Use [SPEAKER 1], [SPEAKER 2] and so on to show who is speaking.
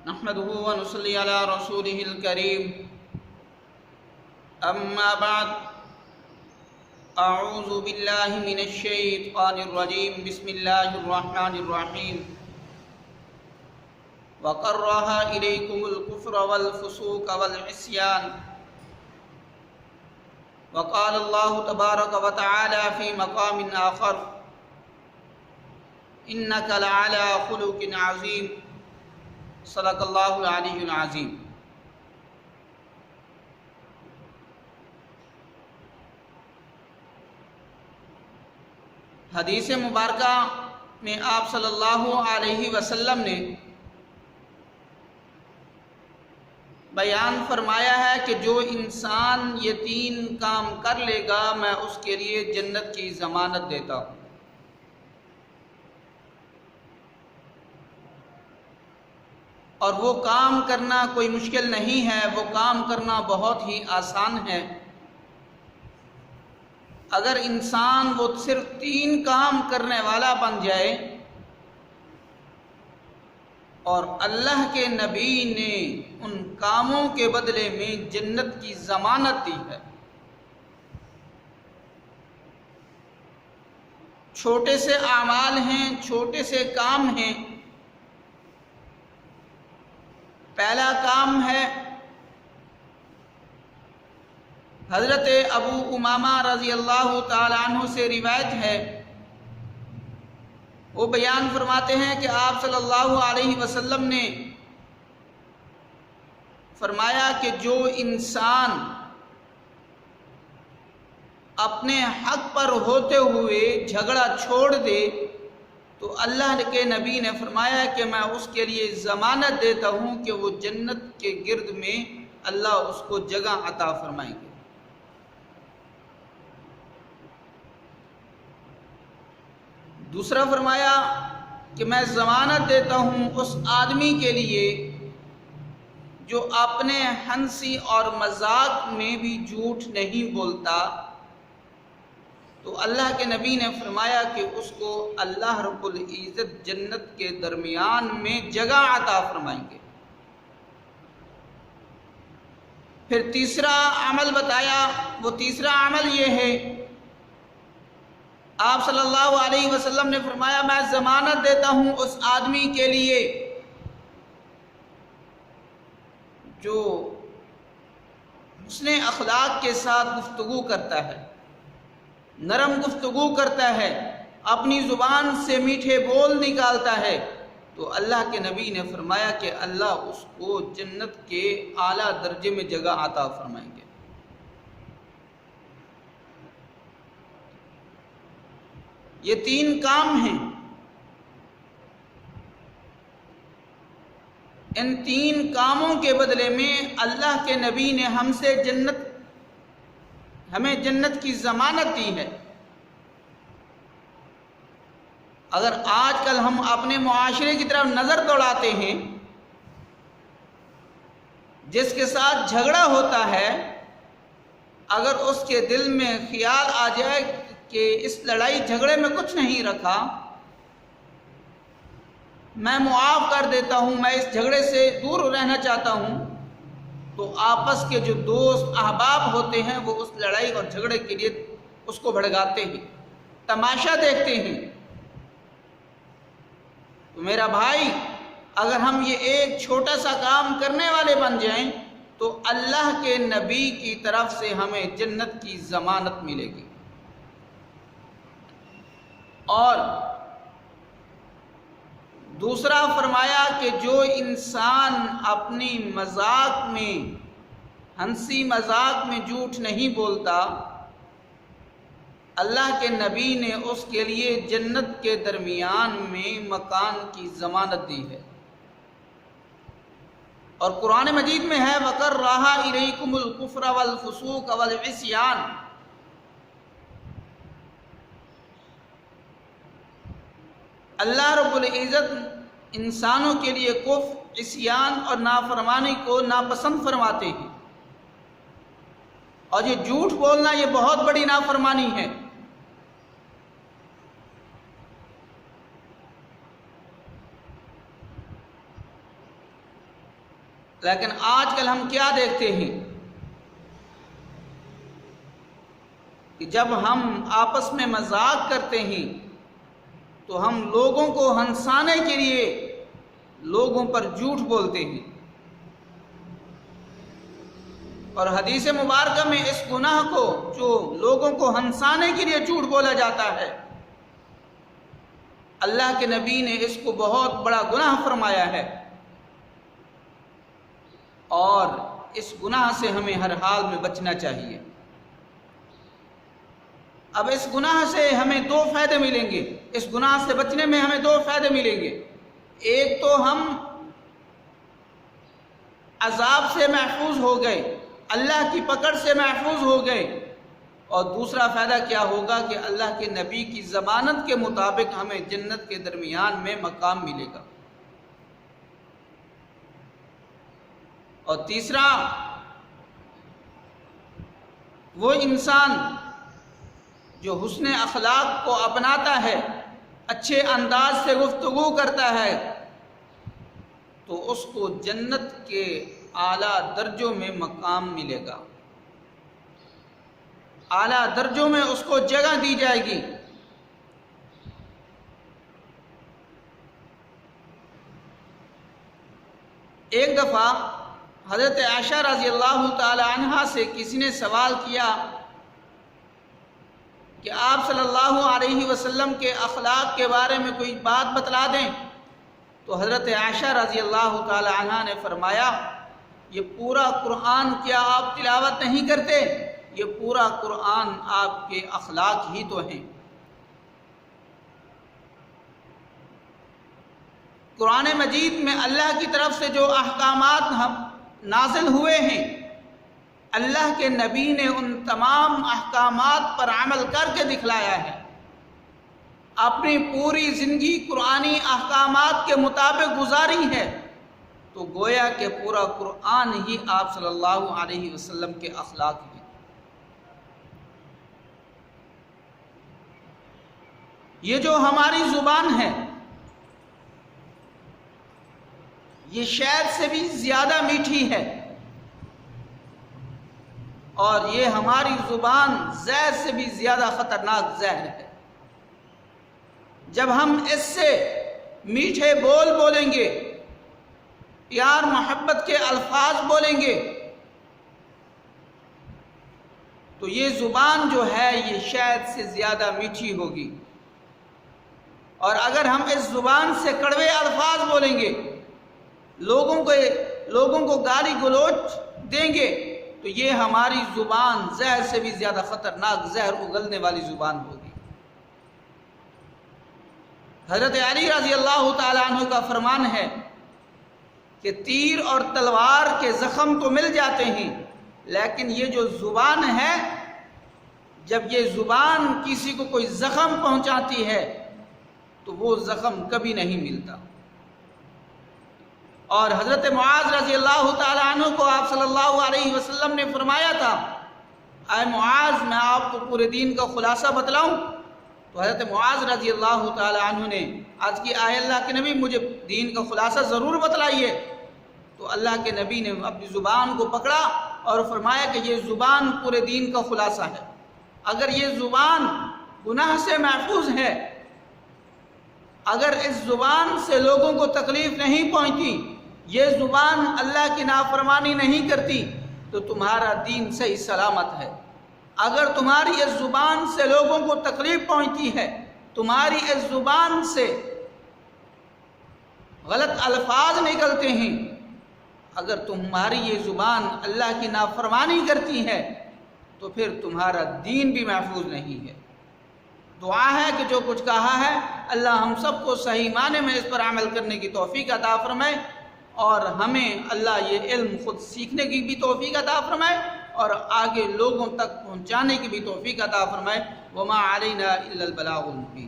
[SPEAKER 1] نحمده ونصلي على رسوله الكريم أما بعد أعوذ بالله من الشيطان الرجيم بسم الله الرحمن الرحيم وكره إليكم الكفر والفسوق والعصيان وقال الله تبارك وتعالى في مقام آخر إنك لعلى خلق عظيم صدق اللہ العلی العظیم۔ حدیث مبارکہ میں آپ صلی اللہ علیہ وسلم نے بیان فرمایا ہے کہ جو انسان یہ 3 کام کر لے گا میں اس کے لیے جنت کی ضمانت دیتا ہوں۔ اور وہ کام کرنا کوئی مشکل نہیں ہے، وہ کام کرنا بہت ہی آسان ہے۔ اگر انسان وہ صرف 3 کام کرنے والا بن جائے اور اللہ کے نبی نے ان کاموں کے بدلے میں جنت کی ضمانت دی ہے۔ چھوٹے سے اعمال ہیں، چھوٹے سے کام ہیں۔ پہلا کام ہے، حضرت ابو امامہ رضی اللہ تعالی عنہ سے روایت ہے، وہ بیان فرماتے ہیں کہ آپ صلی اللہ علیہ وسلم نے فرمایا کہ جو انسان اپنے حق پر ہوتے ہوئے جھگڑا چھوڑ دے تو اللہ کے نبی نے فرمایا کہ میں اس کے لیے ضمانت دیتا ہوں کہ وہ جنت کے گرد میں اللہ اس کو جگہ عطا فرمائیں گے۔ دوسرا فرمایا کہ میں ضمانت دیتا ہوں اس آدمی کے لیے جو اپنے ہنسی اور مذاق میں بھی جھوٹ نہیں بولتا، تو اللہ کے نبی نے فرمایا کہ اس کو اللہ رب العزت جنت کے درمیان میں جگہ عطا فرمائیں گے۔ پھر تیسرا عمل بتایا، وہ تیسرا عمل یہ ہے، آپ صلی اللہ علیہ وسلم نے فرمایا میں ضمانت دیتا ہوں اس آدمی کے لیے جو حسن اخلاق کے ساتھ گفتگو کرتا ہے، نرم گفتگو کرتا ہے، اپنی زبان سے میٹھے بول نکالتا ہے، تو اللہ کے نبی نے فرمایا کہ اللہ اس کو جنت کے اعلیٰ درجے میں جگہ عطا فرمائیں گے۔ یہ 3 کام ہیں۔ ان 3 کاموں کے بدلے میں اللہ کے نبی نے ہمیں جنت کی ضمانت دی ہے۔ اگر آج کل ہم اپنے معاشرے کی طرف نظر دوڑاتے ہیں، جس کے ساتھ جھگڑا ہوتا ہے، اگر اس کے دل میں خیال آ جائے کہ اس لڑائی جھگڑے میں کچھ نہیں رکھا، میں معاف کر دیتا ہوں، میں اس جھگڑے سے دور رہنا چاہتا ہوں، تو آپس کے جو دوست احباب ہوتے ہیں وہ اس لڑائی اور جھگڑے کے لیے اس کو بھڑکاتے ہیں، تماشا دیکھتے ہیں۔ تو میرا بھائی، اگر ہم یہ ایک چھوٹا سا کام کرنے والے بن جائیں تو اللہ کے نبی کی طرف سے ہمیں جنت کی ضمانت ملے گی۔ اور دوسرا فرمایا کہ جو انسان اپنی مذاق میں، ہنسی مذاق میں جھوٹ نہیں بولتا، اللہ کے نبی نے اس کے لیے جنت کے درمیان میں مکان کی ضمانت دی ہے۔ اور قرآن مجید میں ہے وَكَرَّهَ إِلَيْكُمُ الْكُفْرَ وَالْفُسُوقَ وَالْعِصْيَانَ۔ اللہ رب العزت انسانوں کے لیے کفر، عصیان اور نافرمانی کو ناپسند فرماتے ہیں، اور یہ جھوٹ بولنا یہ بہت بڑی نافرمانی ہے۔ لیکن آج کل ہم کیا دیکھتے ہیں کہ جب ہم آپس میں مذاق کرتے ہیں تو ہم لوگوں کو ہنسانے کے لیے لوگوں پر جھوٹ بولتے ہیں، اور حدیث مبارکہ میں اس گناہ کو جو لوگوں کو ہنسانے کے لیے جھوٹ بولا جاتا ہے، اللہ کے نبی نے اس کو بہت بڑا گناہ فرمایا ہے، اور اس گناہ سے ہمیں ہر حال میں بچنا چاہیے۔ اب اس گناہ سے ہمیں دو فائدے ملیں گے، اس گناہ سے بچنے میں ہمیں دو فائدے ملیں گے۔ ایک تو ہم عذاب سے محفوظ ہو گئے، اللہ کی پکڑ سے محفوظ ہو گئے، اور دوسرا فائدہ کیا ہوگا کہ اللہ کے نبی کی ضمانت کے مطابق ہمیں جنت کے درمیان میں مقام ملے گا۔ اور تیسرا، وہ انسان جو حسن اخلاق کو اپناتا ہے، اچھے انداز سے گفتگو کرتا ہے، تو اس کو جنت کے اعلیٰ درجوں میں مقام ملے گا، اعلیٰ درجوں میں اس کو جگہ دی جائے گی۔ ایک دفعہ حضرت عائشہ رضی اللہ تعالی عنہا سے کسی نے سوال کیا کہ آپ صلی اللہ علیہ وسلم کے اخلاق کے بارے میں کوئی بات بتلا دیں، تو حضرت عائشہ رضی اللہ تعالی عنہا نے فرمایا، یہ پورا قرآن کیا آپ تلاوت نہیں کرتے؟ یہ پورا قرآن آپ کے اخلاق ہی تو ہیں۔ قرآن مجید میں اللہ کی طرف سے جو احکامات نازل ہوئے ہیں، اللہ کے نبی نے ان تمام احکامات پر عمل کر کے دکھلایا ہے، اپنی پوری زندگی قرآنی احکامات کے مطابق گزاری ہے، تو گویا کہ پورا قرآن ہی آپ صلی اللہ علیہ وسلم کے اخلاق ہیں۔ یہ جو ہماری زبان ہے، یہ شہد سے بھی زیادہ میٹھی ہے، اور یہ ہماری زبان زہر سے بھی زیادہ خطرناک زہر ہے۔ جب ہم اس سے میٹھے بول بولیں گے، پیار محبت کے الفاظ بولیں گے، تو یہ زبان جو ہے یہ شہد سے زیادہ میٹھی ہوگی، اور اگر ہم اس زبان سے کڑوے الفاظ بولیں گے، لوگوں کو گالی گلوچ دیں گے، تو یہ ہماری زبان زہر سے بھی زیادہ خطرناک زہر اگلنے والی زبان ہوگی۔ حضرت علی رضی اللہ تعالیٰ عنہ کا فرمان ہے کہ تیر اور تلوار کے زخم تو مل جاتے ہیں، لیکن یہ جو زبان ہے، جب یہ زبان کسی کو کوئی زخم پہنچاتی ہے تو وہ زخم کبھی نہیں ملتا۔ اور حضرت معاذ رضی اللہ تعالیٰ عنہ کو آپ صلی اللہ علیہ وسلم نے فرمایا تھا، اے معاذ میں آپ کو پورے دین کا خلاصہ بتلاؤں؟ تو حضرت معاذ رضی اللہ تعالیٰ عنہ نے عرض کی، اے اللہ کے نبی مجھے دین کا خلاصہ ضرور بتلائیے۔ تو اللہ کے نبی نے اپنی زبان کو پکڑا اور فرمایا کہ یہ زبان پورے دین کا خلاصہ ہے۔ اگر یہ زبان گناہ سے محفوظ ہے، اگر اس زبان سے لوگوں کو تکلیف نہیں پہنچتی، یہ زبان اللہ کی نافرمانی نہیں کرتی، تو تمہارا دین صحیح سلامت ہے۔ اگر تمہاری اس زبان سے لوگوں کو تکلیف پہنچتی ہے، تمہاری اس زبان سے غلط الفاظ نکلتے ہیں، اگر تمہاری یہ زبان اللہ کی نافرمانی کرتی ہے، تو پھر تمہارا دین بھی محفوظ نہیں ہے۔ دعا ہے کہ جو کچھ کہا ہے اللہ ہم سب کو صحیح معنی میں اس پر عمل کرنے کی توفیق عطا فرمائے، اور ہمیں اللہ یہ علم خود سیکھنے کی بھی توفیق عطا فرمائے، اور آگے لوگوں تک پہنچانے کی بھی توفیق عطا فرمائے۔ وما علینا الا البلاغ المبین۔